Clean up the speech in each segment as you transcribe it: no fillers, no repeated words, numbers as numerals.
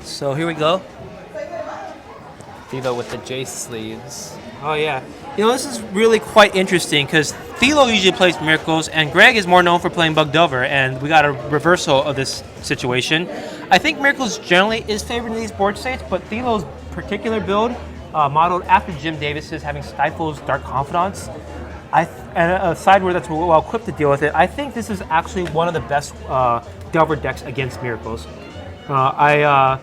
So here we go. Thilo with the Jace sleeves. Oh yeah. This is really quite interesting because Thilo usually plays Miracles, and Greg is more known for playing Bug Delver, and we got a reversal of this situation. I think Miracles generally is favored in these board states, but Thilo's particular build, modeled after Jim Davis's, having Stifle's Dark Confidants, and a sideboard that's well equipped to deal with it, I think this is actually one of the best Delver decks against Miracles. I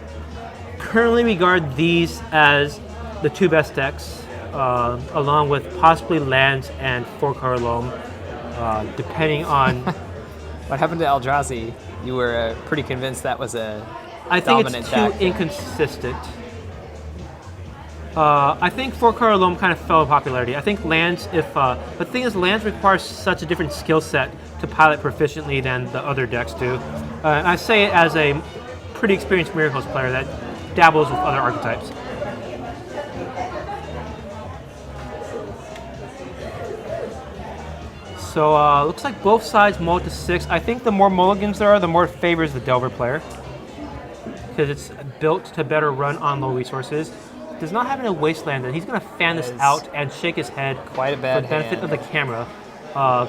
currently regard these as the two best decks, along with possibly lands and 4-color loam, depending on. What happened to Eldrazi? You were pretty convinced that was a I think dominant it's too deck. inconsistent. I think 4-color loam kind of fell in popularity. I think lands, the thing is, lands requires such a different skill set to pilot proficiently than the other decks do. And I say it as a pretty experienced Miracles player that dabbles with other archetypes. So looks like both sides mull to 6. I think the more mulligans there are, the more it favors the Delver player, because it's built to better run on low resources. Does not have any wasteland, and he's going to fan this out and shake his head Quite a bad for the benefit hand. of the camera.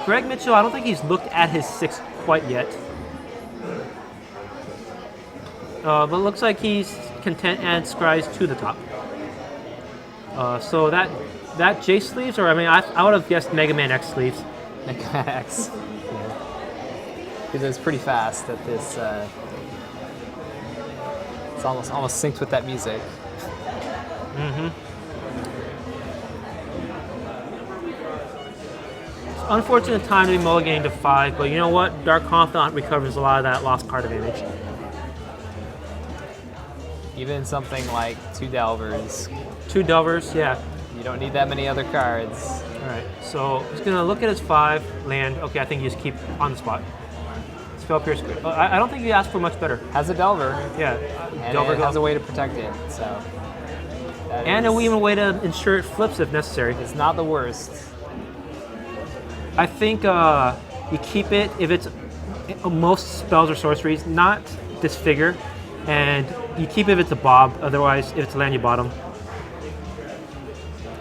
Greg Mitchell, I don't think he's looked at his 6 quite yet. But it looks like he's content and scries to the top. So that J sleeves, or I would have guessed Mega Man X sleeves. X. Because it's pretty fast that this. It's almost synced with that music. Unfortunate time to be mulliganing to 5, but you know what? Dark Confidant recovers a lot of that lost card advantage. Even something like 2 Delvers, 2 Delvers, yeah. you don't need that many other cards. Alright, so he's going to look at his 5, land. Okay, I think you just keep on the spot. Spell Pierce good. I don't think you asked for much better. Has a Delver, Yeah, and Delver it has go. a way to protect it, so. that And is- even a way to ensure it flips if necessary. It's not the worst. I think you keep it if it's most spells or sorceries, not Disfigure, and you keep it if it's a Bob. Otherwise, if it's a land, you bottom.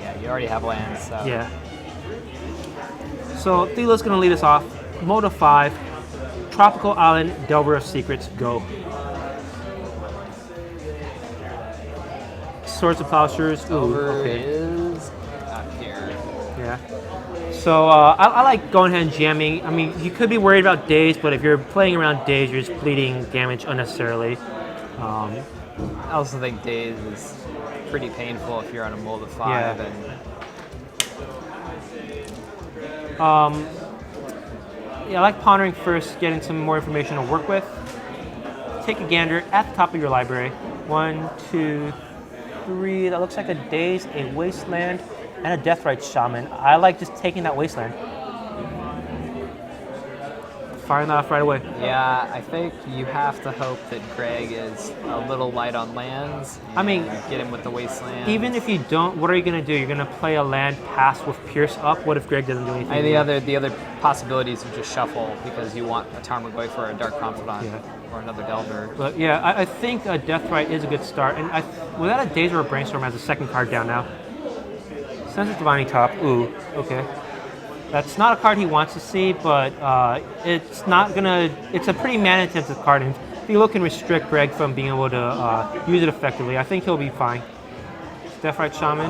Yeah, you already have lands, so. Yeah. So Thilo's going to lead us off. Moto 5, Tropical Island, Delver of Secrets, go. Swords of Plowshares. Ooh, Delver okay. is up here. Yeah. So I like going ahead and jamming. I mean, you could be worried about days, but if you're playing around days, you're just bleeding damage unnecessarily. I also think Days is pretty painful if you're on a mold of 5. Yeah. And Yeah, I like pondering first, getting some more information to work with. Take a gander at the top of your library. 1, 2, 3. That looks like a Daze, a Wasteland, and a Deathrite Shaman. I like just taking that Wasteland. Firing that off right away. yeah, I think you have to hope that Greg is a little light on lands. I mean, and get him with the Wasteland. Even if you don't, what are you going to do? You're going to play a land pass with Pierce up? What if Greg doesn't do anything? the other possibility is to just shuffle because you want a Tarmogoyf or a Dark Confidant or another Delver. But yeah, I think a Deathrite is a good start. And without a Daze or a Brainstorm as a second card down now. Sense Divining Top. Ooh, okay. That's not a card he wants to see, but it's not gonna. It's a pretty mana-intensive card, and Thilo can restrict Greg from being able to use it effectively. I think he'll be fine. Deathrite Shaman,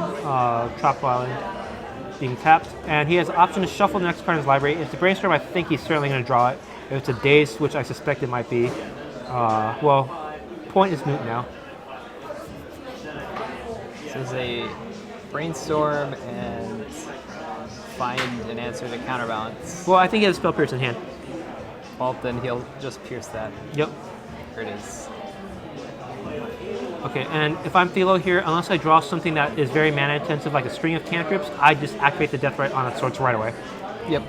Tropical Island, being tapped, and he has the option to shuffle the next card in his library. If it's a Brainstorm, I think he's certainly going to draw it. If it's a Daze, which I suspect it might be, well, point is moot now. This is a Brainstorm and find an answer to counterbalance. Well, I think he has Spell Pierce in hand. Well, then he'll just pierce that. Yep. There it is. Okay, and if I'm Thilo here, unless I draw something that is very mana intensive, like a string of cantrips, I just activate the Deathrite on its Swords right away. Yep.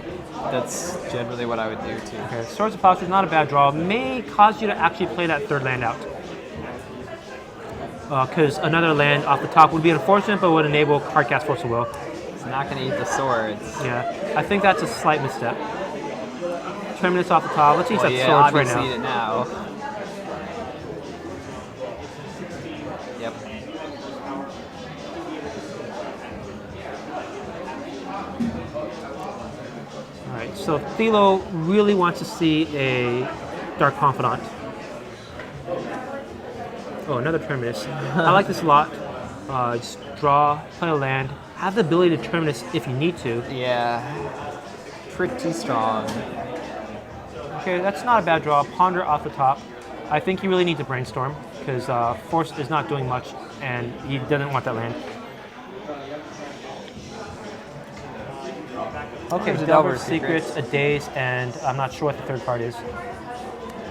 That's generally what I would do too. Okay, Swords of Plowshare is not a bad draw. May cause you to actually play that third land out. Because another land off the top would be unfortunate, but would enable Cardcast Force of Will. It's not going to eat the swords. Yeah, I think that's a slight misstep. Terminus off the top. Let's use Well, that yeah, Swords right obviously now. eat it now. right, so Thilo really wants to see a Dark Confidant. Oh, another Terminus. I like this a lot. Just draw, play a land, have the ability to Terminus if you need to. Yeah. Pretty strong. Okay, that's not a bad draw. Ponder off the top. I think you really need to Brainstorm because Force is not doing much and he doesn't want that land. Okay, There's a Delver's Delver's Secrets, a Daze, and I'm not sure what the third card is.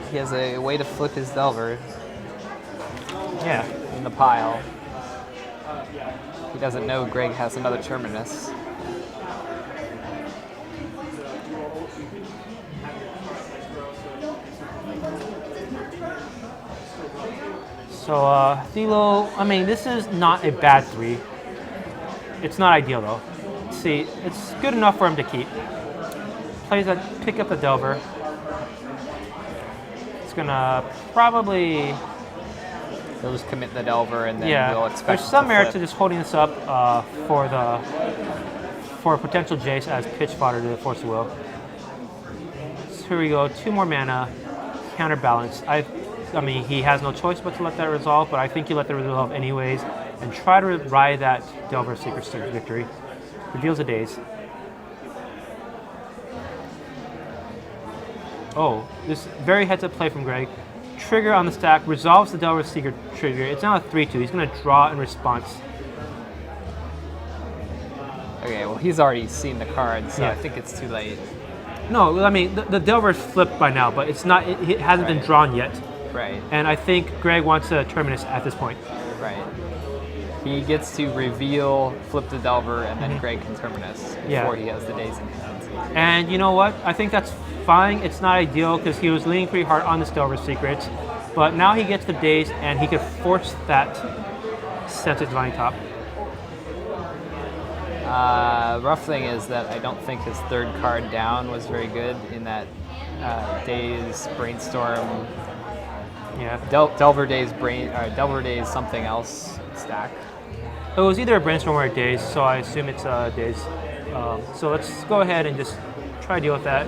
He has a way to flip his Delver Yeah. in the pile. He doesn't know Greg has another Terminus. So, Thilo, I mean, this is not a bad 3. It's not ideal, though. See, it's good enough for him to keep. Plays that, pick up the Delver. It's gonna probably... He'll just commit the Delver and then Yeah, we'll expect there's it some to merit flip. to just holding this up for a potential Jace as pitch fodder to Force of Will. So here we go, 2 more mana, counterbalance. I mean, he has no choice but to let that resolve, but I think you let that resolve anyways, and try to ride that Delver Secret to victory. Reveals a Daze. Oh, this very heads-up play from Greg. Trigger on the stack, resolves the Delver Secret trigger. It's now a 3-2. He's going to draw in response. Okay, well he's already seen the card, so Yeah. I think it's too late. No, I mean, the Delver is flipped by now, but it's not. It hasn't been Right. drawn yet. Right, And I think Greg wants a Terminus at this point. right. He gets to reveal, flip the Delver, and then Greg can Terminus Yeah. before he has the Daze in hand. And you know what? I think that's fine. It's not ideal because he was leaning pretty hard on this Delver Secrets. But now he gets the Daze and he could force that Sensitive Divine Top. Rough thing is that I don't think his third card down was very good in that Daze, Brainstorm, Yeah. Delver Daze, Delver Daze something else stack. It was either a Brainstorm or a Daze, so I assume it's a Daze. So let's go ahead and just try to deal with that.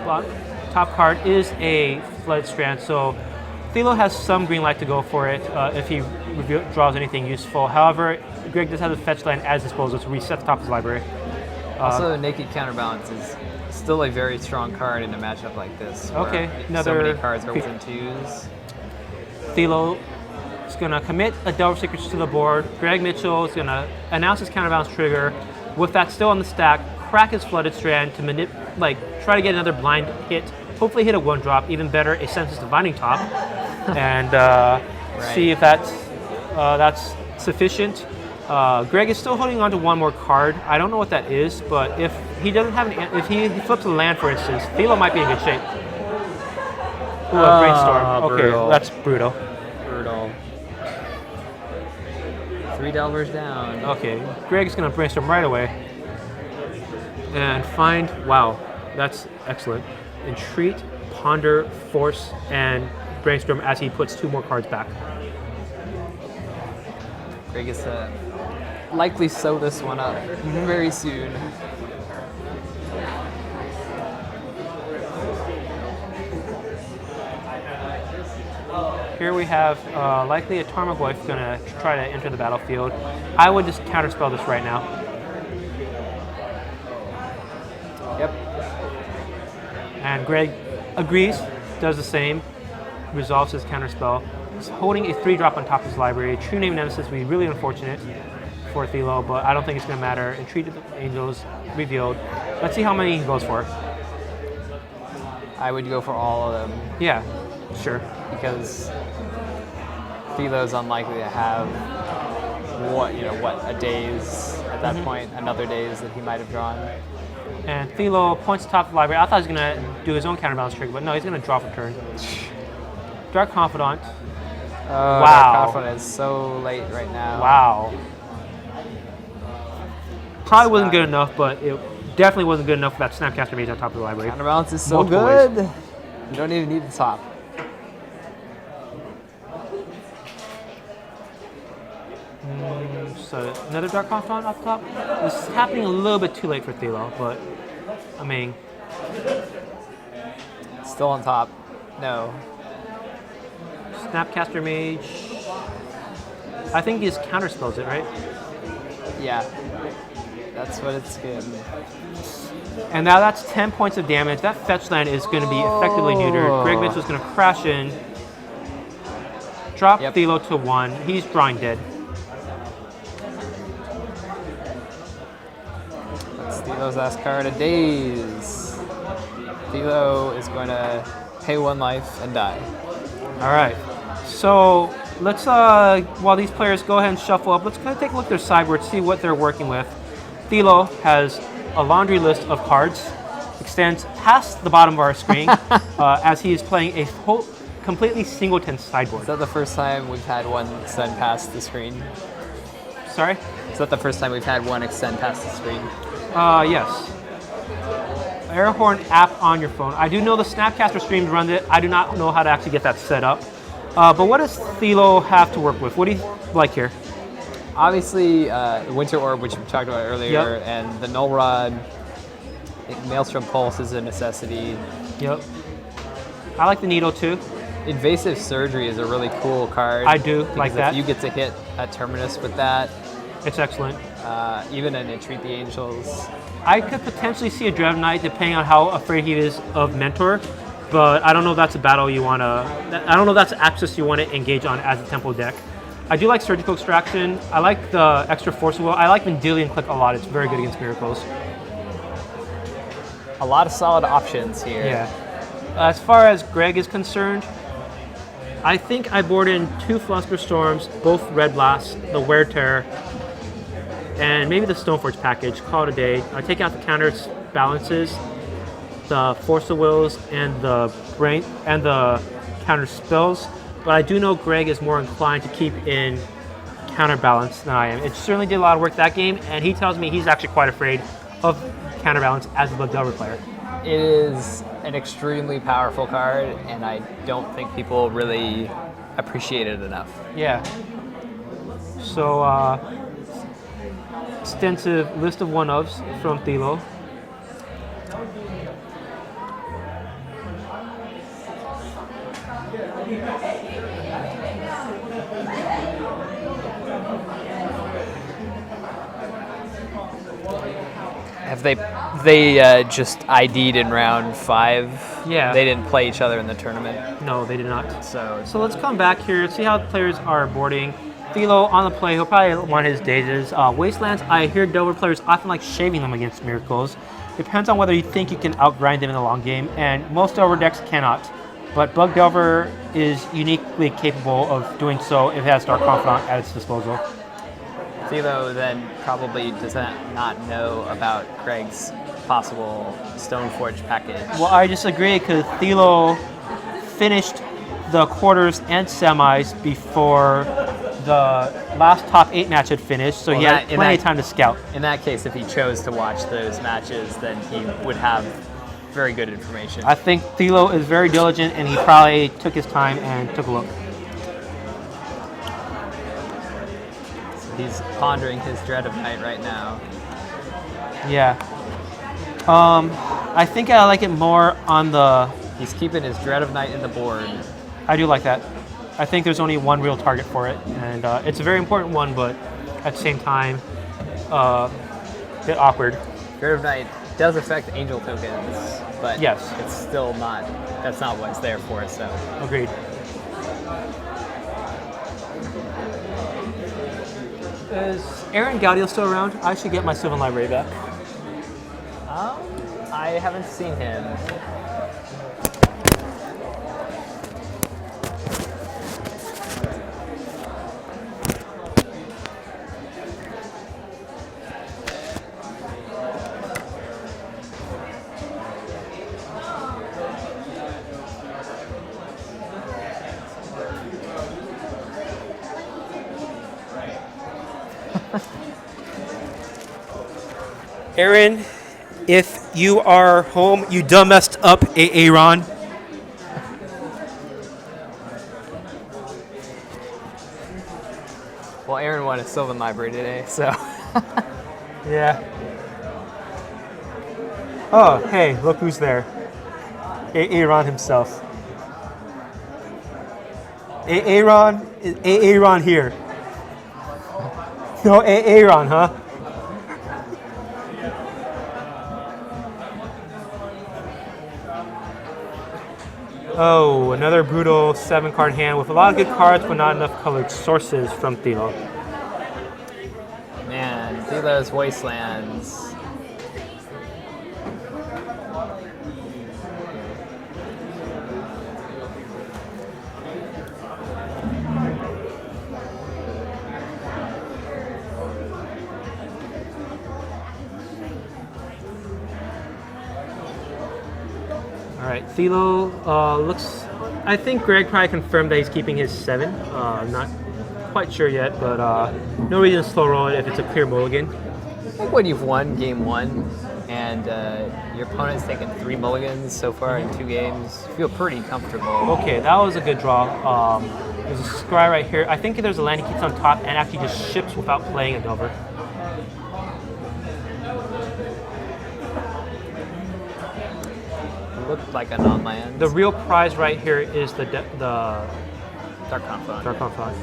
Well, top card is a Flooded Strand, so Thilo has some green light to go for it if he draws anything useful. However, Greg does have the fetch land as disposal to reset the top of his library. Also, Naked Counterbalance is still a very strong card in a matchup like this. Where Okay, so another many cards are creep. within 2s. Thilo is going to commit a Delver Secrets to the board. Greg Mitchell is going to announce his counterbalance trigger. With that still on the stack, crack his Flooded Strand to try to get another blind hit. Hopefully hit a 1-drop, even better, a Senseless Divining Top. And see if that's sufficient. Greg is still holding on to 1 more card. I don't know what that is, but if he doesn't have if he flips a land, for instance, Thilo might be in good shape. Ooh, a Brainstorm. Okay, brutal. that's brutal. Brutal. 3 Delvers down. Okay, Greg's gonna Brainstorm right away and find. Wow, that's excellent. Entreat, Ponder, Force, and Brainstorm as he puts 2 more cards back. Greg gets to likely sew this one up very soon. Here we have likely a Tarmogoyf gonna try to enter the battlefield. I would just counterspell this right now. Yep. And Greg agrees, does the same, resolves his counterspell. He's holding a 3-drop on top of his library. True Name Nemesis would be really unfortunate for Thilo, but I don't think it's going to matter. Entreat of the Angels, revealed. Let's see how many he goes for. I would go for all of them Yeah, sure. because Thilo's unlikely to have a Daze at that point, another Daze that he might have drawn. And Thilo points to top of the library. I thought he was going to do his own counterbalance trigger, but no, he's going to draw for turn. Dark Confidant. Oh, Wow. Dark Confidant is so late right now. Wow. Probably wasn't good enough, but it definitely wasn't good enough for that Snapcaster Mage on top of the library. Counterbalance is so Multiple ways. good. You don't even need the top. So another Dark Confidant off the top. This is happening a little bit too late for Thilo, but I mean, Still on top. No. Snapcaster Mage. I think he just counterspells it, right? Yeah. That's what it's good. And now that's 10 points of damage. That fetch land is going to be effectively neutered. Greg Mitchell is going to crash in. Drop Thilo to 1. He's drawing dead. That's Thilo's last card of Daze. Thilo is going to pay 1 life and die. All right. So let's, while these players go ahead and shuffle up, let's kind of take a look at their sideboard, see what they're working with. Thilo has a laundry list of cards, extends past the bottom of our screen as he is playing a whole, completely singleton sideboard. Is that the first time we've had one extend past the screen? Sorry? Is that the first time we've had one extend past the screen? Yes. Airhorn app on your phone. I do know the Snapcaster streams runs it. I do not know how to actually get that set up. But what does Thilo have to work with? What do you like here? Obviously, Winter Orb, which we talked about earlier, and the Null Rod. Maelstrom Pulse is a necessity. Yep. I like the Needle too. Invasive Surgery is a really cool card. I do like that. If you get to hit at Terminus with that, it's excellent. Even an Entreat the Angels. I could potentially see a Dread Knight depending on how afraid he is of Mentor, but I don't know if that's a battle you want to. I don't know if that's access you want to engage on as a Tempo deck. I do like Surgical Extraction. I like the extra Force Will. I like Mendelian Click a lot. It's very good against Miracles. A lot of solid options here. Yeah. As far as Greg is concerned, I think I board in 2 Philosopher's Storms, both Red Blasts, the Wear Terror, and maybe the Stoneforge package. Call it a day. I take out the counter balances, the Force of Wills, and the brain and the counter spells. But I do know Greg is more inclined to keep in counterbalance than I am. It certainly did a lot of work that game, and he tells me he's actually quite afraid of counterbalance as a Bug Delver player. It is an extremely powerful card, and I don't think people really appreciate it enough. Yeah. So, extensive list of one-ofs from Thilo. Have they just ID'd in round 5? Yeah. They didn't play each other in the tournament. No, they did not. So let's come back here, see how the players are boarding. Thilo on the play, he'll probably want his Dazes. Wastelands, I hear Delver players often like shaving them against Miracles. Depends on whether you think you can outgrind them in the long game, and most Delver decks cannot. But Bug Delver is uniquely capable of doing so if it has Dark Confidant at its disposal. Thilo then probably does not know about Greg's possible Stoneforge package. Well, I disagree because Thilo finished the quarters and semis before the last top 8 match had finished, so he had plenty of time to scout. In that case, if he chose to watch those matches, then he would have very good information. I think Thilo is very diligent, and he probably took his time and took a look. So he's pondering his Dread of Night right now. Yeah. I think I like it more on the... He's keeping his Dread of Night in the board. I do like that. I think there's only one real target for it, and it's a very important one, but at the same time, a bit awkward. Dread of Night does affect angel tokens, but yes, it's still not, that's not what it's there for, so. Agreed. Is Aaron Gaudio still around? I should get my Sylvan Library back. I haven't seen him. Aaron, if you are home, you done messed up, Aaron. Well, Aaron won a Sylvan Library today, so. Yeah. Oh, hey, look who's there. Aaron himself. Aaron, Aaron here. No, Aaron, huh? Oh, another brutal 7-card hand with a lot of good cards, but not enough colored sources from Thilo. Man, Thilo's Wastelands. All right, Thilo looks. I think Greg probably confirmed that he's keeping his 7. I'm not quite sure yet, but no reason to slow roll it if it's a clear mulligan. I think when you've won game 1 and your opponent's taken 3 mulligans so far in 2 games, you feel pretty comfortable. Okay, that was a good draw. There's a scry right here. I think there's a land he keeps on top and actually just ships without playing a Delver. Looked like a non-land. The real prize right here is the Dark Confidant. Dark Confidant.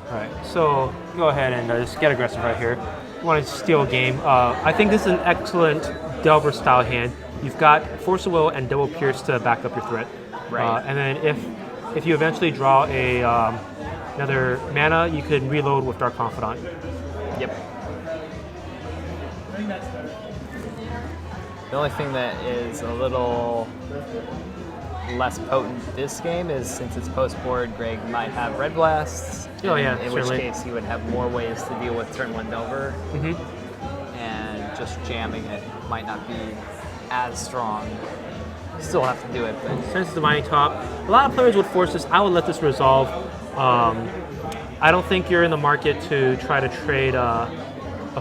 All right, so go ahead and just get aggressive right here. You want to steal a game. I think this is an excellent Delver style hand. You've got Force of Will and Double Pierce to back up your threat. Right. And then if you eventually draw a another mana, you could reload with Dark Confidant. Yep. The only thing that is a little less potent this game is since it's post-board, Greg might have Red Blasts. Oh yeah, in certainly. which case you would have more ways to deal with turn 1 Delver. Mm-hmm. And just jamming it might not be as strong. Still have to do it, but Since it's the mining top, a lot of players would force this. I would let this resolve. I don't think you're in the market to try to trade a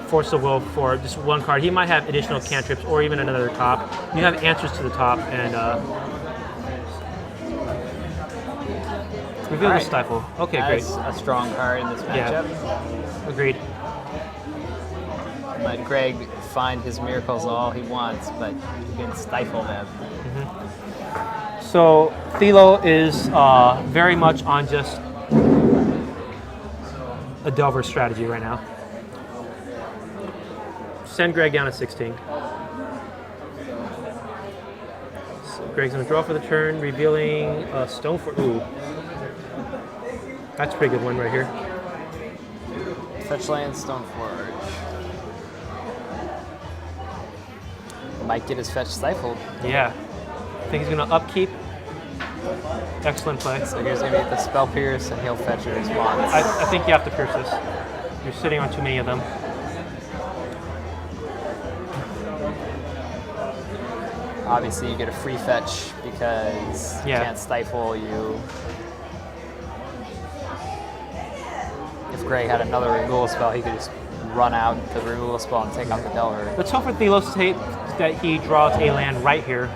Force of Will for just 1 card. He might have additional cantrips or even another top. You have answers to the top and reveal the Alright. Stifle. Okay, that's great. a strong card in this matchup. Agreed. Let Greg find his miracles all he wants, but you can stifle them. So Thilo is very much on just a Delver strategy right now. Send Greg down to 16. So Greg's gonna draw for the turn, revealing a Stoneforge. Ooh. That's a pretty good one right here. Fetch land, Stoneforge. Might get his fetch stifled. Yeah. I think he's gonna upkeep. Excellent play. So here's gonna be the Spell Pierce, and he'll fetch your response. I think you have to pierce this. You're sitting on too many of them. Obviously, you get a free fetch because you Yeah. can't stifle you. If Greg had another removal spell, he could just run out the removal spell and take out the Delver. Let's hope for Thilo's tape that he draws a land right here.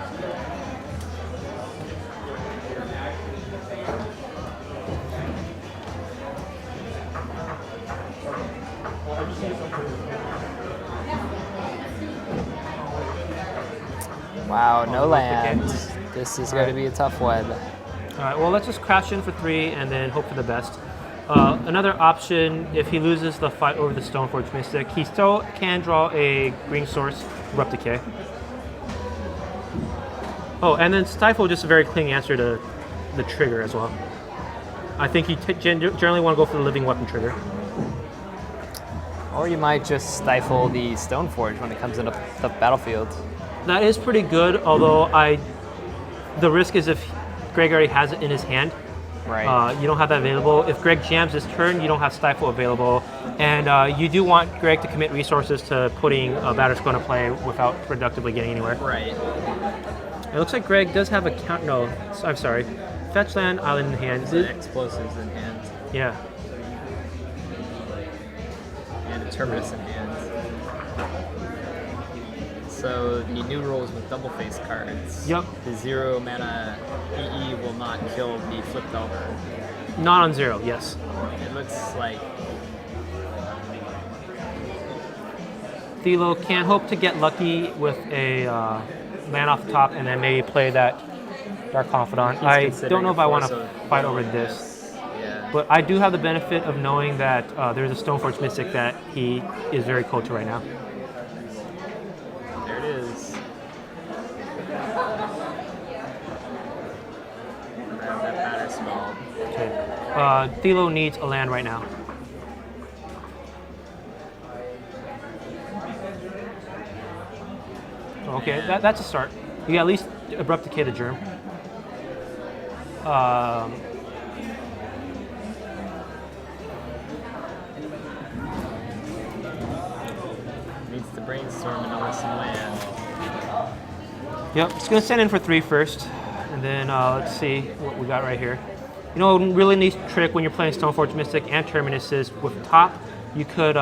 Wow, no Oh, land. okay. This is going to be a tough one. All right, well, let's just crash in for 3 and then hope for the best. Another option, if he loses the fight over the Stoneforge Mystic, he still can draw a green source, Abrupt Decay. Oh, and then Stifle, just a very clean answer to the trigger as well. I think you generally want to go for the Living Weapon trigger. Or you might just stifle the Stoneforge when it comes into the battlefield. That is pretty good, although the risk is if Greg already has it in his hand, Right. you don't have that available. If Greg jams his turn, you don't have Stifle available. And you do want Greg to commit resources to putting Batterskull into play without productively getting anywhere. Right. It looks like Greg does have a count. No, I'm sorry. Fetch land, island in hand. Explosives in hand. Yeah. And a Terminus in hand. So the new rules with double face cards. Yep. The 0 mana EE will not kill the flip Delver. Not on 0, yes. It looks like Thilo can hope to get lucky with a land off the top and then maybe play that Dark Confidant. I don't know if I want to fight over this. Yeah. But I do have the benefit of knowing that there's a Stoneforge Mystic that he is very cold to right now. There it is. Grab that batter skull. Okay. Thilo needs a land right now. Okay, that's a start. You can at least Abrupt Decay the Germ. Needs to brainstorm and know some land. Yep, it's going to send in for 3 first. And then let's see what we got right here. You know, a really neat trick when you're playing Stoneforge Mystic and Terminus is with top, you could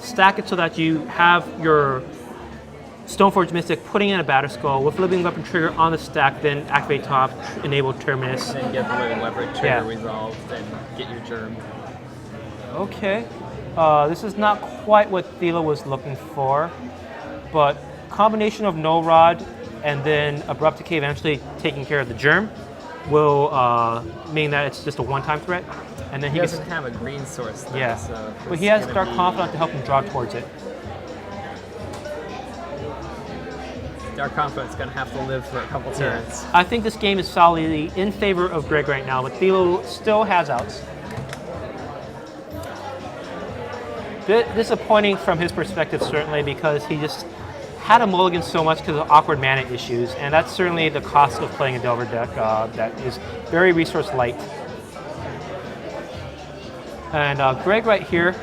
stack it so that you have your Stoneforge Mystic putting in a Batter Skull with Living Weapon trigger on the stack, then activate top, enable Terminus. And get the Living Weapon trigger resolved and get your germ. Okay. This is not quite what Thilo was looking for, but combination of No Rod and then Abrupt Decay eventually taking care of the germ will mean that it's just a one-time threat. And then He doesn't have a green source though, yeah, so but he has Dark Confidant to help him draw towards it. Dark Confidant's gonna have to live for a couple turns. I think this game is solidly in favor of Greg right now, but Thilo still has outs. Bit disappointing from his perspective, certainly, because he just had a mulligan so much because of awkward mana issues, and that's certainly the cost of playing a Delver deck that is very resource light. And Greg right here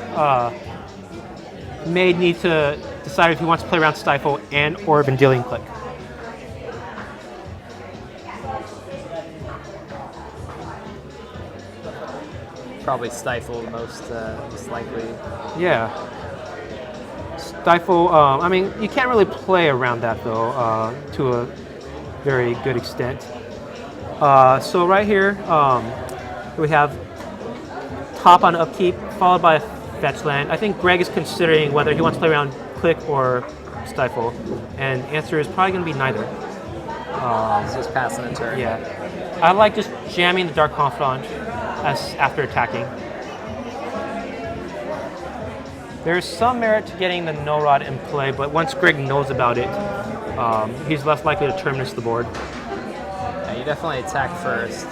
may need to decide if he wants to play around Stifle and or Vendilion Clique. Probably Stifle the most likely. Yeah. Stifle, I mean, you can't really play around that though, to a very good extent. So right here, we have top on upkeep, followed by a fetch land. I think Greg is considering whether he wants to play around Clique or Stifle, and the answer is probably going to be neither. He's just passing a turn. Yeah. I like just jamming the Dark Confidant after attacking. There's some merit to getting the No Rod in play, but once Greg knows about it, he's less likely to terminus the board. Yeah, you definitely attack first.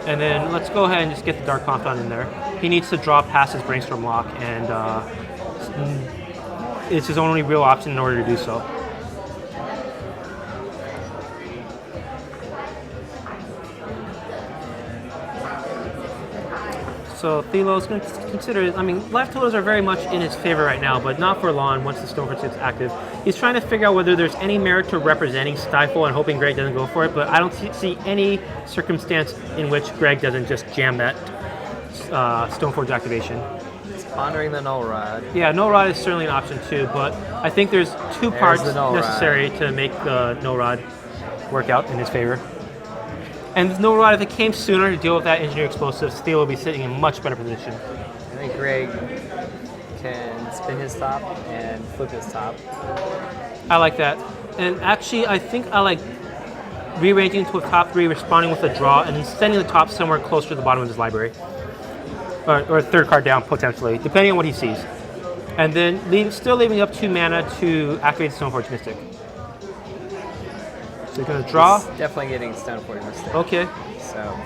And then let's go ahead and just get the Dark Confidant in there. He needs to draw past his Brainstorm Lock, and it's his only real option in order to do so. So Thilo's going to consider, I mean, life totals are very much in his favor right now, but not for long once the Stoneforge gets active. He's trying to figure out whether there's any merit to representing Stifle and hoping Greg doesn't go for it, but I don't see any circumstance in which Greg doesn't just jam that Stoneforge activation. He's pondering the No Rod. Yeah, No Rod is certainly an option too, but I think there's two parts necessary to make the No Rod work out in his favor. And with No Rod, if it came sooner to deal with that Engineer Explosives, Thilo will be sitting in a much better position. I think Greg can spin his top and flip his top. I like that. And actually, I think I like rearranging to a top 3, responding with a draw, and then sending the top somewhere closer to the bottom of his library. Or third card down, potentially, depending on what he sees. And then still leaving up 2 mana to activate the Stoneforge Mystic. So you're going to draw. He's definitely getting Stoneforge Mystic. Okay. So.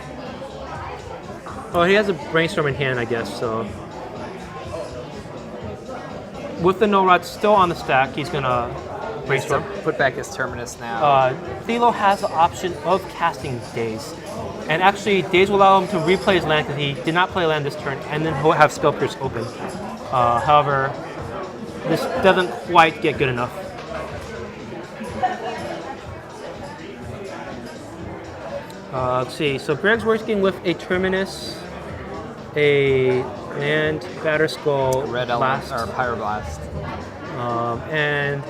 Oh, he has a Brainstorm in hand, I guess, so. With the No Rod still on the stack, he's going to Brainstorm. Put back his Terminus now. Thilo has the option of casting Daze. And actually, Daze will allow him to replay his land because he did not play a land this turn, and then he'll have Spell Pierce open. However, this doesn't quite get good enough. Let's see. So Greg's working with a Terminus, a land, Batter Skull, Red Blast, Element, or Pyroblast. and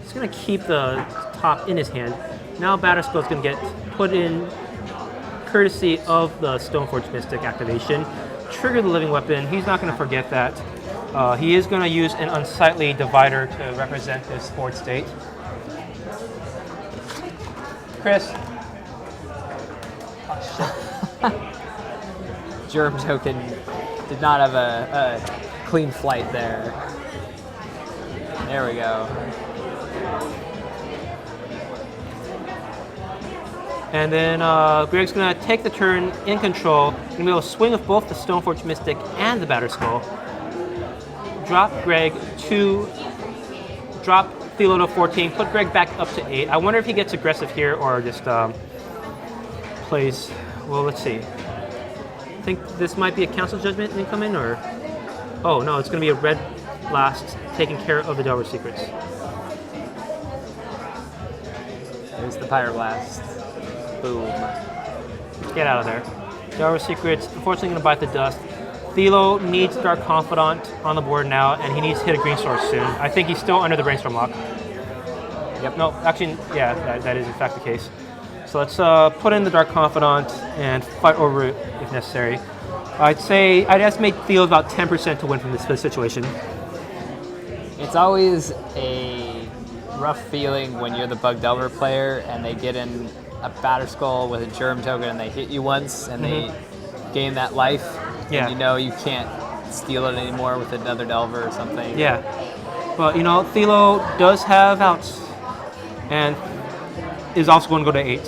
he's going to keep the top in his hand. Now Batter Skull is going to get put in courtesy of the Stoneforge Mystic activation. Trigger the Living Weapon. He's not going to forget that. He is going to use an Unsightly Divider to represent this board state. Chris. Germ Token did not have a clean flight there. There we go. And then Greg's going to take the turn in control. Going to be able to swing with both the Stoneforge Mystic and the Batterskull. Drop Greg to... Drop Thelo to 14. Put Greg back up to 8. I wonder if he gets aggressive here or just plays... Well, let's see. I think this might be a Council Judgment incoming, or... Oh, no, it's going to be a red blast taking care of the Delver Secrets. There's the Pyroblast. Boom. Get out of there. Delver Secrets, unfortunately, going to bite the dust. Thelo needs Dark Confidant on the board now, and he needs to hit a green source soon. I think he's still under the Brainstorm lock. Yep, no, actually, yeah, that is in fact the case. So let's put in the Dark Confidant and fight over it if necessary. I'd estimate Thelo about 10% to win from this situation. It's always a rough feeling when you're the Bug Delver player and they get in a Batterskull with a Germ Token and they hit you once and they gain that life. Yeah. And you know you can't steal it anymore with another Delver or something. Yeah. But, you know, Thelo does have outs and is also going to go to 8.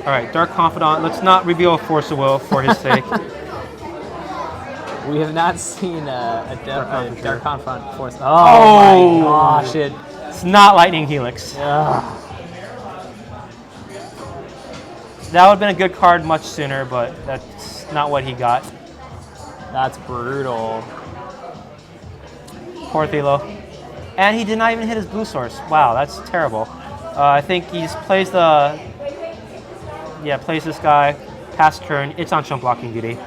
All right, Dark Confidant. Let's not reveal Force of Will for his sake. We have not seen a Dark Confidant Force. Oh my gosh, it's not Lightning Helix. Ugh. That would have been a good card much sooner, but that's not what he got. That's brutal. Poor Thelo. And he did not even hit his blue source. Wow, that's terrible. I think he just plays plays this guy, pass turn, it's on chump blocking duty.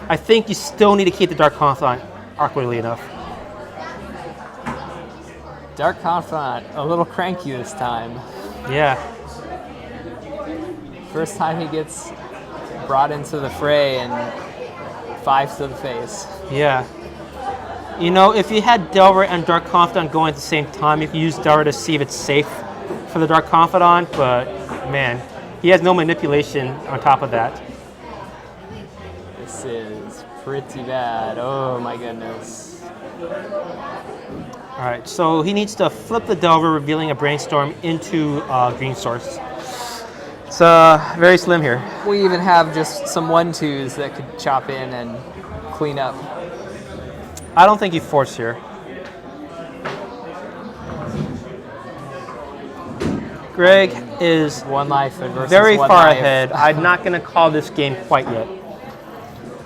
I think you still need to keep the Dark Confidant awkwardly enough. Dark Confidant, a little cranky this time. Yeah. First time he gets brought into the fray and 5 to the face. Yeah. You know, if you had Delver and Dark Confidant going at the same time, you could use Delver to see if it's safe for the Dark Confidant, but man, he has no manipulation on top of that. This is pretty bad. Oh my goodness. All right, so he needs to flip the Delver, revealing a Brainstorm into green source. It's very slim here. We even have just some 1/2s that could chop in and clean up. I don't think he forced here. Greg is 1 life versus very 1 far life. ahead. I'm not going to call this game quite yet,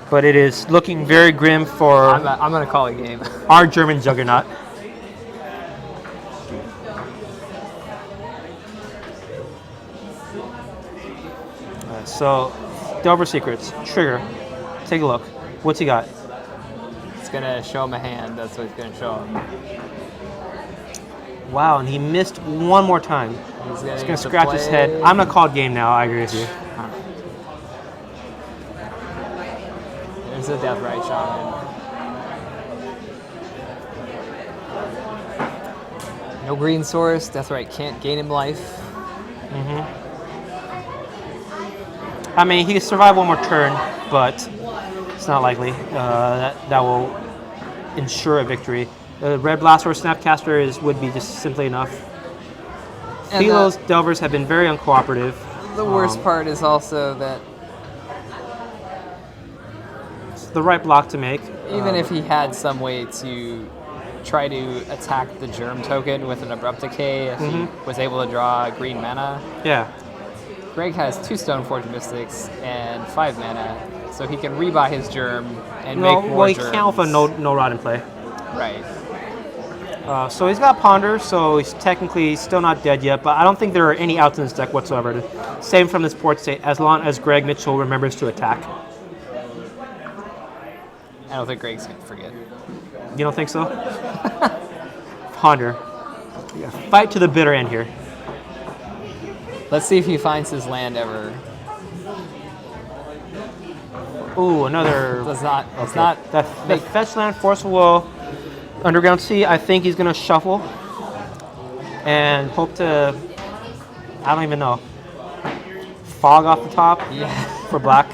but it is looking very grim for I'm going to call it game. our German juggernaut. So, Delver Secrets, trigger. Take a look. What's he got? It's going to show him a hand. That's what it's going to show him. Wow, and he missed one more time. He's He's going to scratch his head. I'm going to call it game now. I agree with you. There's a Deathrite Shaman. No green source. Deathrite can't gain him life. I mean, he can survive one more turn, but it's not likely. That will ensure a victory. Red Blast or Snapcaster would be just simply enough. And Thelo's Delvers have been very uncooperative. The worst part is also that It's the right block to make. even if he had some way to try to attack the Germ Token with an Abrupt Decay, if he was able to draw green mana, Yeah. Greg has 2 Stoneforge Mystics and 5 mana, so he can rebuy his Germ and make more Well, he Germs. can't with a no rod in play. Right. So he's got Ponder, so he's technically still not dead yet, but I don't think there are any outs in this deck whatsoever. Same from this port state, as long as Greg Mitchell remembers to attack. I don't think Greg's going to forget. You don't think so? Ponder. Yeah, fight to the bitter end here. Let's see if he finds his land ever. Ooh, another. Does not. It's Okay. not. The fetch land, Force of Will, Underground Sea. I think he's gonna shuffle and hope to. I don't even know. Fog off the top Yeah. for black.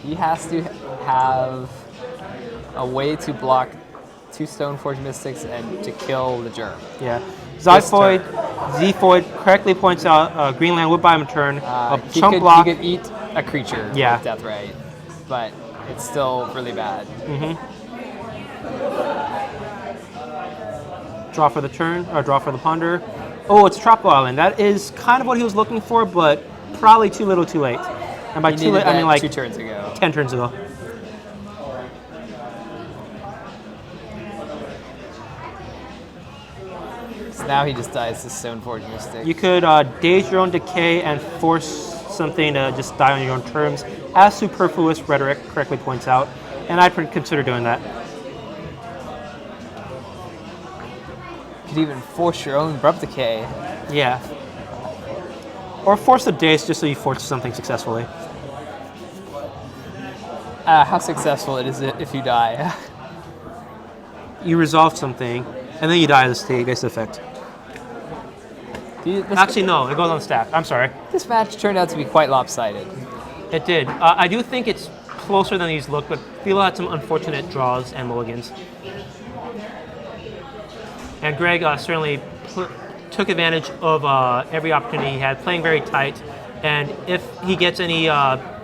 He has to have a way to block 2 Stoneforge Mystics and to kill the Germ. Yeah. Zyphoid, Zephoid correctly points out Greenland would buy him a turn. A He chump could, block. he could eat a creature Yeah. with Deathrite, but it's still really bad. Draw for the turn, or draw for the ponder. Oh, it's a Tropical Island. That is kind of what he was looking for, but probably too little too late. And by He too needed late, I that mean like 2 turns ago. 10 turns ago. So now he just dies to Stoneforge Mystic. You could daze your own decay and force something to just die on your own terms, as Superfluous Rhetoric correctly points out, and I'd consider doing that. You could even force your own Abrupt Decay. Yeah. Or force the daze just so you force something successfully. How successful is it if you die? You resolve something, and then you die as a state base effect. Actually, no, it goes on stack. I'm sorry. This match turned out to be quite lopsided. It did. I do think it's closer than these look, but Philo had some unfortunate draws and mulligans. And Greg certainly took advantage of every opportunity he had, playing very tight. And if he gets any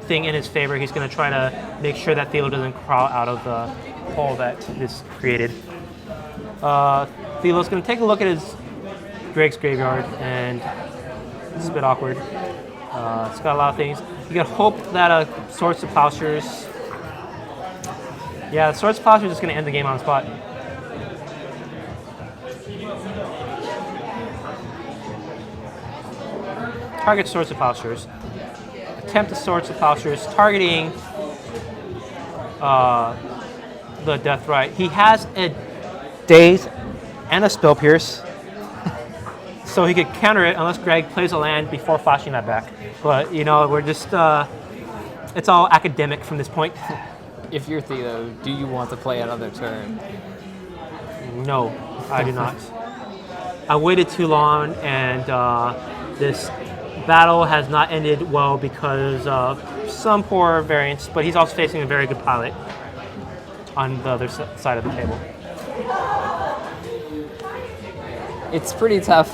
thing in his favor, he's going to try to make sure that Philo doesn't crawl out of the hole that is created. Philo's going to take a look at Greg's graveyard, and it's a bit awkward. It's got a lot of things. You can hope that Swords to Plowshares. Yeah, Swords to Plowshares is going to end the game on the spot. Target Swords to Plowshares. Attempt the Swords to Plowshares, targeting the Deathrite. He has a Daze and a Spell Pierce, so he could counter it unless Greg plays a land before flashing that back. But, you know, we're just, it's all academic from this point. If you're Theo, do you want to play another turn? No, I do not. I waited too long, and this battle has not ended well because of some poor variance, but he's also facing a very good pilot on the other side of the table. It's pretty tough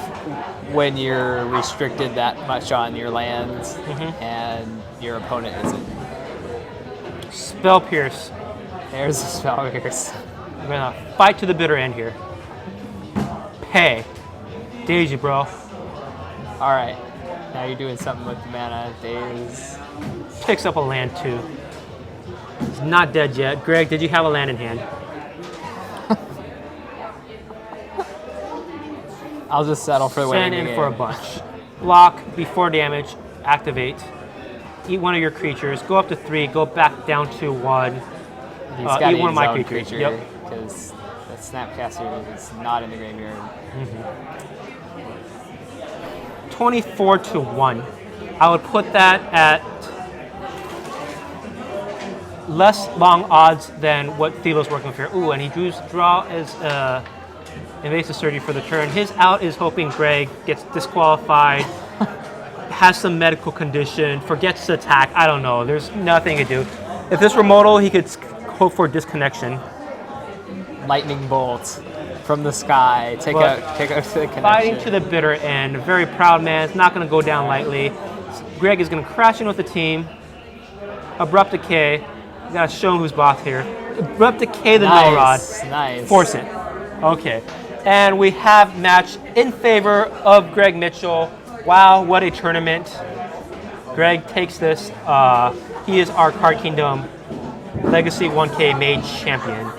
when you're restricted that much on your lands and your opponent isn't. Spell Pierce. There's the Spell Pierce. I'm gonna fight to the bitter end here. Pay. Daisy, bro. All right, now you're doing something with the mana. Daze. Picks up a land too. He's not dead yet. Greg, did you have a land in hand? I'll just settle for winning Send the in game. for a bunch. Block before damage. Activate. Eat one of your creatures. Go up to 3. Go back down to 1. He's got eat one of my own creatures. creature Yep. because the Snapcaster is not in the graveyard. 24 to 1. I would put that at less long odds than what Thelo's working with here. Ooh, and he draw as Invasive Surgery for the turn. His out is hoping Greg gets disqualified, has some medical condition, forgets to attack. I don't know. There's nothing to do. If this were Modal, he could hope for disconnection. Lightning bolt from the sky. Take But out the connection. Fighting to the bitter end. A very proud man. It's not going to go down lightly. Greg is going to crash in with the team. Abrupt Decay. You got to show him who's boss here. Abrupt Decay the Null Rod. Nice. Force it. Okay. And we have match in favor of Greg Mitchell. Wow, what a tournament. Greg takes this. He is our Card Kingdom Legacy 1K Mage Champion.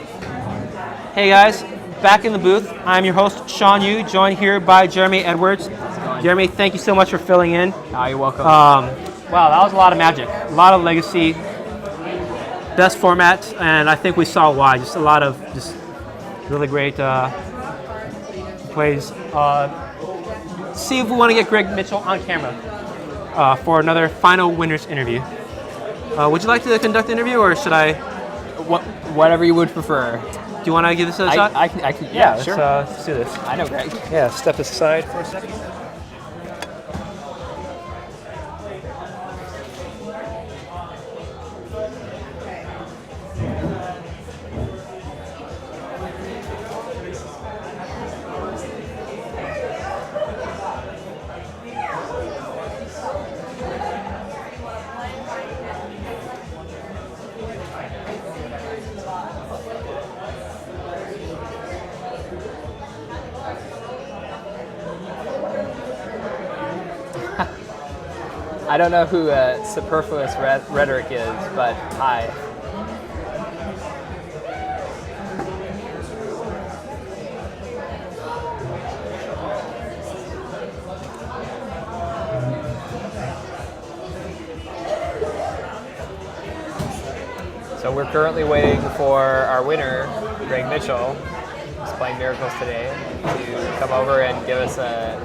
Hey guys, back in the booth. I'm your host, Sean Yu, joined here by Jeremy Edwards. Jeremy, thank you so much for filling in. You're welcome. Wow, that was a lot of Magic. A lot of Legacy. Best format, and I think we saw why. Just a lot of just really great plays. see if we want to get Greg Mitchell on camera for another final winners interview. Would you like to conduct the interview, or should I? Whatever you would prefer. Do you want to give this a shot? I can, yeah, sure. Let's do this. I know Greg. Yeah, step this aside for a second. I don't know who Superfluous Rhetoric is, but hi. So we're currently waiting for our winner, Greg Mitchell, who's playing Miracles today, to come over and give us a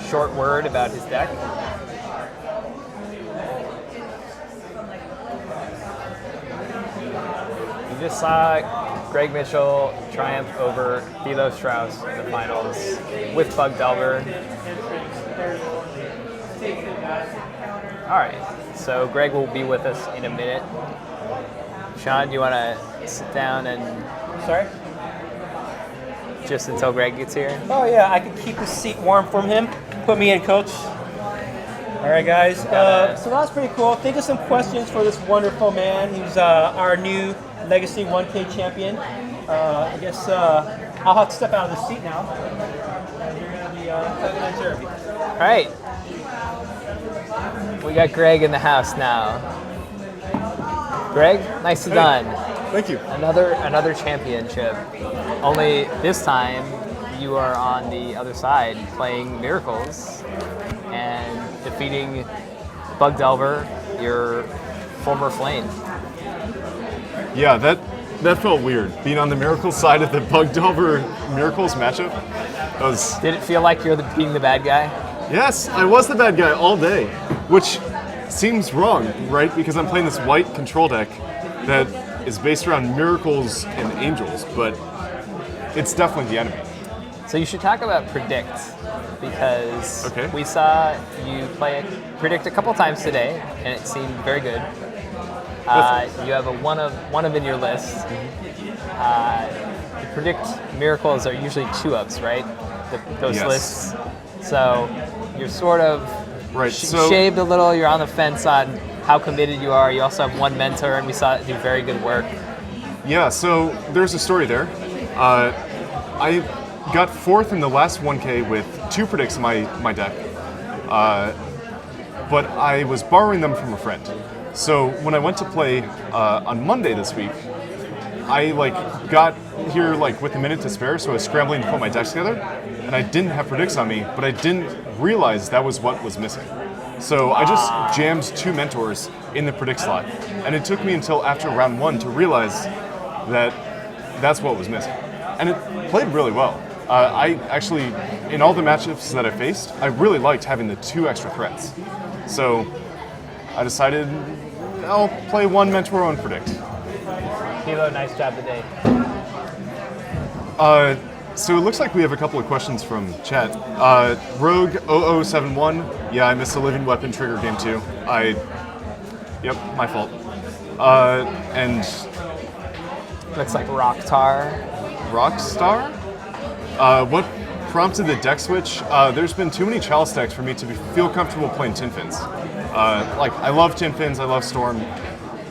short word about his deck. We just saw Greg Mitchell triumph over Thilo Strauss in the finals with Bug Delver. All right, so Greg will be with us in a minute. Sean, do you want to sit down and Sorry? just until Greg gets here? Oh yeah, I can keep the seat warm from him. Put me in, coach. All right, guys. So that's pretty cool. Think of some questions for this wonderful man. He's our new Legacy 1K champion. I guess I'll have to step out of the seat now. You're going to be talking to Jeremy. All right. We got Greg in the house now. Greg, nicely done. Thank you. Another championship. Only this time you are on the other side playing Miracles and defeating Bug Delver, your former flame. Yeah, that felt weird. Being on the Miracles side of the Bug Delver Miracles matchup. That was Did it feel like you're being the bad guy? Yes, I was the bad guy all day, which seems wrong, right? Because I'm playing this white control deck that is based around Miracles and Angels, but it's definitely the enemy. So you should talk about Predict, because Okay. we saw you play it, Predict a couple times today, and it seemed very good. You have a one of in your list. The Predict Miracles are usually 2-ups, right? Those Yes. lists. So you're sort of Right, so shaved a little. You're on the fence on how committed you are. You also have one mentor, and we saw it do very good work. yeah, so there's a story there. I got fourth in the last 1K with 2 predicts in my deck, but I was borrowing them from a friend. So when I went to play on Monday this week, I got here with a minute to spare, so I was scrambling to put my decks together, and I didn't have predicts on me, but I didn't realize that was what was missing. So I just jammed 2 mentors in the predict slot, and it took me until after round 1 to realize that that's what was missing. And it played really well. I actually, in all the matchups that I faced, I really liked having the 2 extra threats. So I decided I'll play 1 mentor on predict. Hilo, nice job today. So it looks like we have a couple of questions from chat. Rogue 0071, yeah, I missed the living weapon trigger game too. Yep, my fault. And Looks like Rocktar. Rockstar? What prompted the deck switch? There's been too many Chalice decks for me to feel comfortable playing Tin Fins. I love Tin Fins, I love Storm,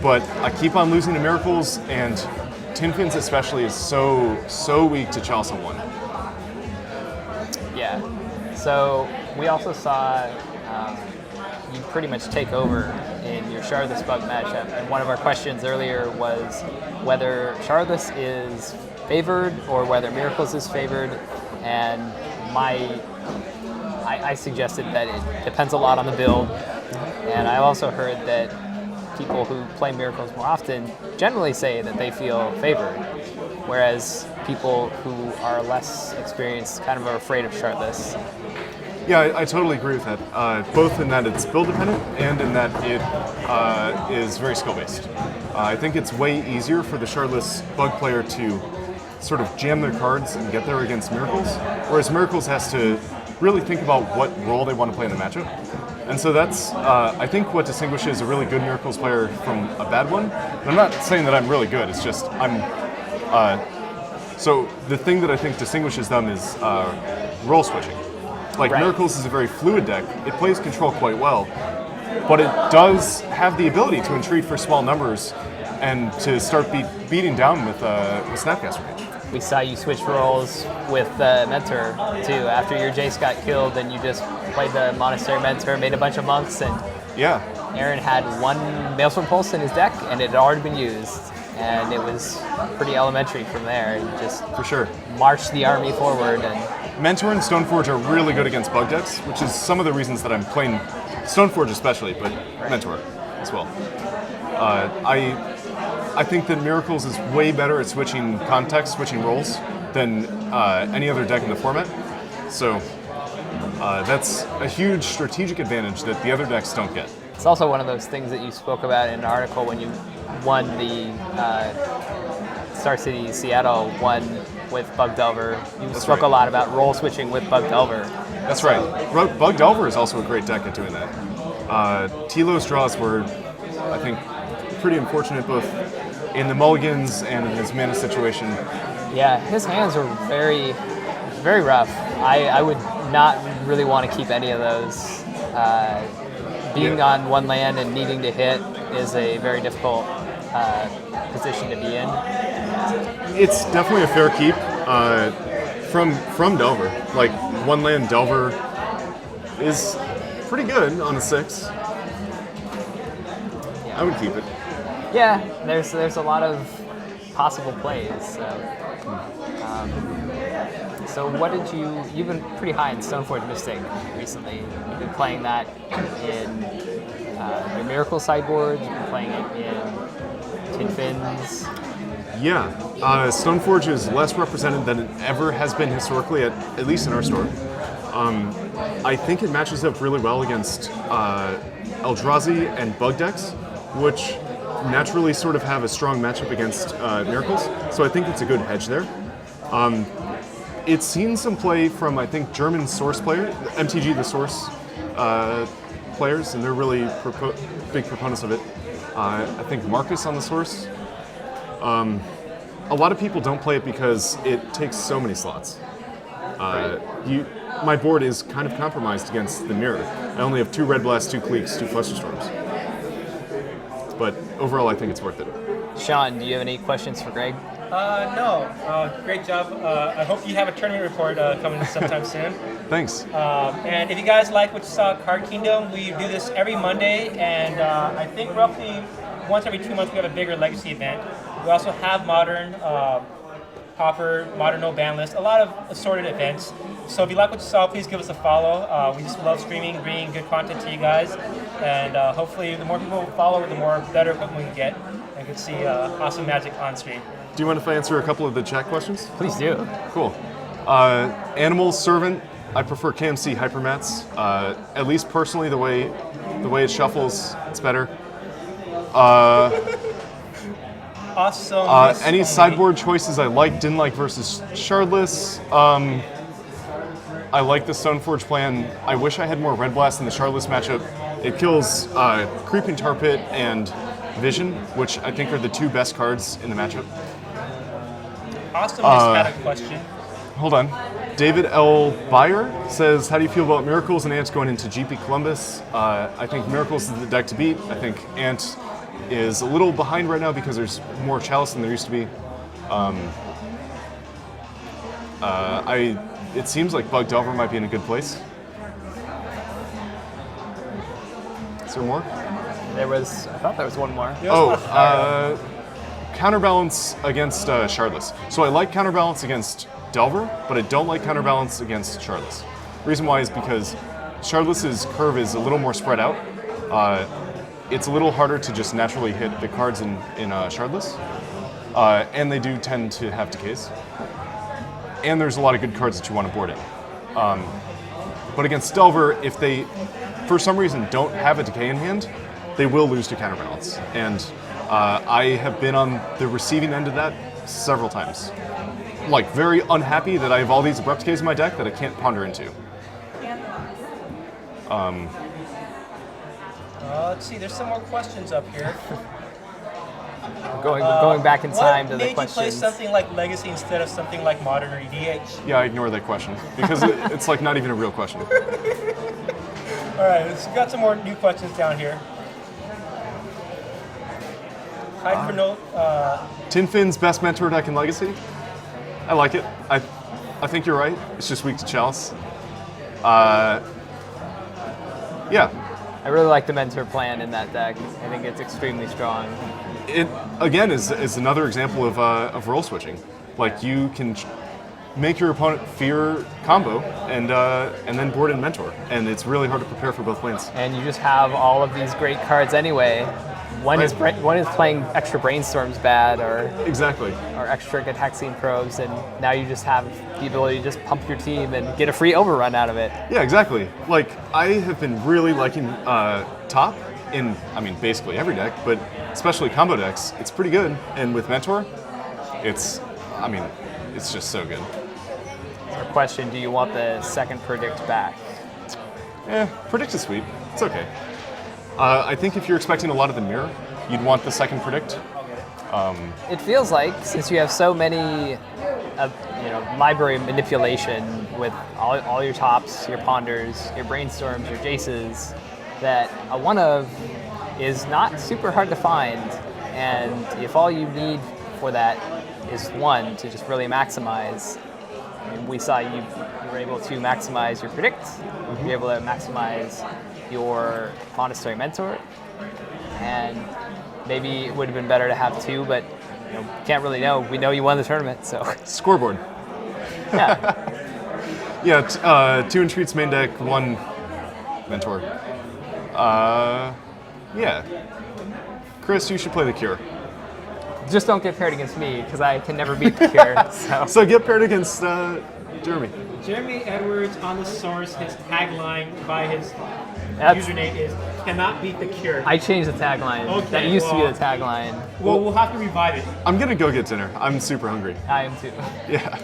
but I keep on losing to Miracles, and Tin Fins especially is so weak to Chalice on 1. Yeah. So we also saw you pretty much take over in your Shardless Bug matchup, and one of our questions earlier was whether Shardless is favored or whether Miracles is favored, and I suggested that it depends a lot on the build, and I also heard that people who play Miracles more often generally say that they feel favored, whereas people who are less experienced kind of are afraid of Shardless. Yeah, I totally agree with that. Both in that it's build dependent and in that it is very skill based. I think it's way easier for the Shardless Bug player to sort of jam their cards and get there against Miracles, whereas Miracles has to really think about what role they want to play in the matchup. And so that's, I think, what distinguishes a really good Miracles player from a bad one. And I'm not saying that I'm really good, it's just so the thing that I think distinguishes them is role switching. Like, Right. Miracles is a very fluid deck. It plays control quite well, but it does have the ability to entreat for small numbers and to start beating down with Snapcaster Mage. We saw you switch roles with Mentor too. After your Jace got killed, and you just played the Monastery Mentor, made a bunch of monks, and Yeah, Aaron had one Maelstrom Pulse in his deck, and it had already been used. And it was pretty elementary from there. He just for sure. marched the army forward, and Mentor and Stoneforge are really good against bug decks, which is some of the reasons that I'm playing Stoneforge especially, but Mentor as well. I think that Miracles is way better at switching context, switching roles, than any other deck in the format. So that's a huge strategic advantage that the other decks don't get. it's also one of those things that you spoke about in an article when you won the Star City Seattle one with Bug Delver. You spoke right. a lot about role switching with Bug Delver. That's right. Bug Delver is also a great deck at doing that. Tilo's draws were, I think, pretty unfortunate both in the mulligans and in his mana situation. Yeah, his hands were very, very rough. I would not really want to keep any of those. Being Yeah. on one land and needing to hit is a very difficult position to be in. It's definitely a fair keep from Delver. Like, one land Delver is pretty good on a 6. I would keep it. Yeah, there's a lot of possible plays. So what did you've been pretty high in Stoneforge Mystic recently. You've been playing that in your Miracle sideboard, you've been playing it in Tin Fins. Yeah, Stoneforge is less represented than it ever has been historically, at least in our store. I think it matches up really well against Eldrazi and Bug decks, which naturally sort of have a strong matchup against Miracles. So I think it's a good hedge there. It's seen some play from, I think, German Source player, MTG the Source players, and they're really big proponents of it. I think Marcus on the Source. A lot of people don't play it because it takes so many slots. My board is kind of compromised against the mirror. I only have 2 Red Blasts, 2 Cleeks, 2 Flusterstorms. But overall, I think it's worth it. Sean, do you have any questions for Greg? No. Great job. I hope you have a tournament report coming sometime soon. Thanks. And if you guys like what you saw at Card Kingdom, we do this every Monday, and I think roughly once every 2 months we have a bigger legacy event. We also have Modern, Pauper, Modern No Ban List, a lot of assorted events. So if you like what you saw, please give us a follow. We just love streaming, bringing good content to you guys, and hopefully the more people follow, the more better equipment we can get, and can see awesome Magic on stream. Do you mind if I answer a couple of the chat questions? Please do. Cool. Animal Servant, I prefer KMC Hypermats. At least personally, the way it shuffles, it's better. Awesome. Any sideboard choices I didn't like versus Shardless. I like the Stoneforge plan. I wish I had more Red Blast in the Shardless matchup. It kills Creeping Tar Pit and Vision, which I think are the 2 best cards in the matchup. Awesome. Had a question. Hold on. David L. Byer says, how do you feel about Miracles and Ant going into GP Columbus? I think Miracles is the deck to beat. I think Ant is a little behind right now because there's more Chalice than there used to be. It seems like Bug Delver might be in a good place. Is there more? I thought there was one more. Counterbalance against Shardless. So I like Counterbalance against Delver, but I don't like Counterbalance against Shardless. Reason why is because Shardless's curve is a little more spread out. It's a little harder to just naturally hit the cards in Shardless. And they do tend to have decays. And there's a lot of good cards that you want to board in. But against Delver, if they, for some reason, don't have a Decay in hand, they will lose to Counterbalance. And I have been on the receiving end of that several times. Like, very unhappy that I have all these Abrupt Decays in my deck that I can't ponder into. Let's see, there's some more questions up here. Going back in time to What the made you play questions. something like Legacy instead of something like Modern or EDH? Yeah, I ignore that question because it's like not even a real question. All right, let's got some more new questions down here. Hide for no. Tin Fin's best mentor deck in Legacy? I like it. I think you're right. It's just weak to Chalice. Yeah. I really like the mentor plan in that deck. I think it's extremely strong. It, again, is another example of role switching. Like, you can make your opponent fear combo and then board in mentor. And it's really hard to prepare for both lanes. And you just have all of these great cards anyway. One is playing extra brainstorms bad or Exactly. extra Gataxian probes, and now you just have the ability to just pump your team and get a free overrun out of it. Yeah, exactly. Like, I have been really liking top in, basically every deck, but especially combo decks. It's pretty good. And with mentor, it's just so good. So question, do you want the second predict back? Predict is sweet. It's okay. I think if you're expecting a lot of the mirror, you'd want the second predict. It feels like, since you have so many library manipulation with all your tops, your ponders, your brainstorms, your jaces, that a one of is not super hard to find. And if all you need for that is one to just really maximize, we saw you were able to maximize your predict, you were able to maximize your Monastery Mentor, and maybe it would have been better to have two, but can't really know. We know you won the tournament, so Scoreboard. yeah. Yeah, 2 Entreats main deck, 1 mentor. Yeah. Chris, you should play the Cure. Just don't get paired against me, because I can never beat the Cure. So So get paired against Jeremy. Jeremy Edwards on the source, his tagline by his That's- username is "cannot beat the cure." I changed the tagline. Okay, That used to be well- the tagline. Well, we'll have to revive it. I'm gonna go get dinner. I'm super hungry. I am too. Yeah.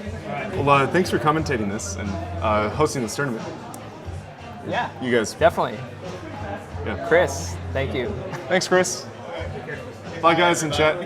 Well, thanks for commentating this and hosting this tournament. Yeah, You guys. definitely. Yeah. Chris, thank you. Thanks, Chris. Bye, guys in chat.